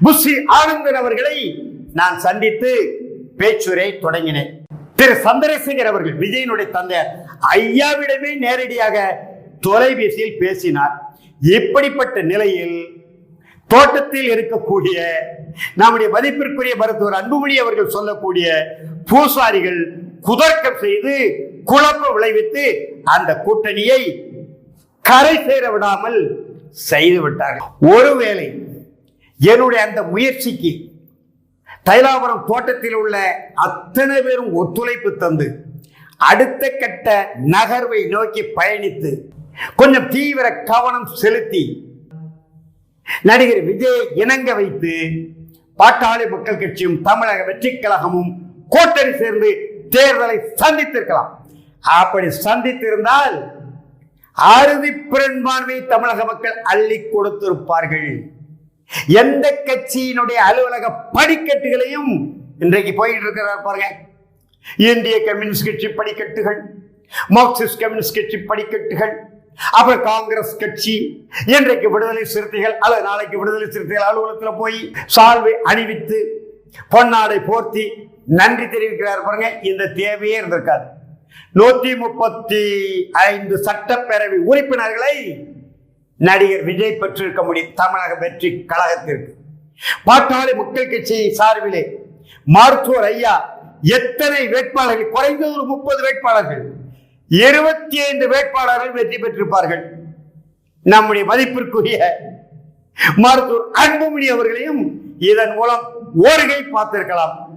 Bussy Anandan அவர்களை நான் சந்தித்து பேச்சுரை தொடங்கினேன். திரு சந்திரசேகர் அவர்கள், விஜயனுடைய தந்தையார், ஐயாவிடமே நேரடியாக தொலைபேசியில் பேசினார். இப்படிப்பட்ட நிலையில் தோட்டத்தில் இருக்கக்கூடிய நம்முடைய மதிப்பிற்குரிய மருத்துவர் அன்புமணி அவர்கள் சொல்லக்கூடிய பூசாரிகள் குதர்க்கம் செய்து குழப்பம் விளைவித்து அந்த கூட்டணியை கரை சேர விடாமல் செய்து விட்டார்கள். ஒருவேளை என்னுடைய அந்த முயற்சிக்கு தைலாபுரம் தோட்டத்தில் உள்ள அத்தனை பேரும் ஒத்துழைப்பு தந்து அடுத்த கட்ட நகர்வை நோக்கி பயணித்து கொஞ்சம் தீவிர கவனம் செலுத்தி நடிகர் விஜய் இணங்க வைத்து பாட்டாளி மக்கள் கட்சியும் தமிழக வெற்றி கழகமும் கூட்டணி சேர்ந்து தேர்தலை சந்தித்திருக்கலாம். அப்படி சந்தித்திருந்தால் அறுதி பெரும்பான்மை தமிழக மக்கள் அள்ளி கொடுத்திருப்பார்கள். எந்த கட்சியினுடைய அலுவலக படிக்கட்டுகளையும் இன்றைக்கு போயிட்டு இருக்கிறார் பாருங்க. இந்திய கம்யூனிஸ்ட் கட்சி படிக்கட்டுகள், மார்க்சிஸ்ட் கம்யூனிஸ்ட் கட்சி படிக்கட்டுகள், அப்புறம் காங்கிரஸ் கட்சி, இன்றைக்கு விடுதலை சிறுத்தைகள் அல்லது நாளைக்கு விடுதலை சிறுத்தைகள் அலுவலகத்தில் போய் சால்வை அணிவித்து பொன்னாடை போர்த்தி நன்றி தெரிவிக்கிறார் பாருங்க. இந்த தேவையே இருந்திருக்காது. 135 சட்டப்பேரவை உறுப்பினர்களை நடிகர் விஜய் பெற்றிருக்க முடியும். தமிழக வெற்றி கழகத்திற்கு பாட்டாளி மக்கள் கட்சி சார்பிலே மருத்துவர் ஐயா எத்தனை வேட்பாளர்கள், குறைந்தது ஒரு 30 வேட்பாளர்கள், 25 வேட்பாளர்கள் வெற்றி பெற்றிருப்பார்கள். நம்முடைய மதிப்பிற்குரிய மருத்துவர் அன்புமணி அவர்களையும் இதன் மூலம் ஓருகை பார்த்திருக்கலாம்.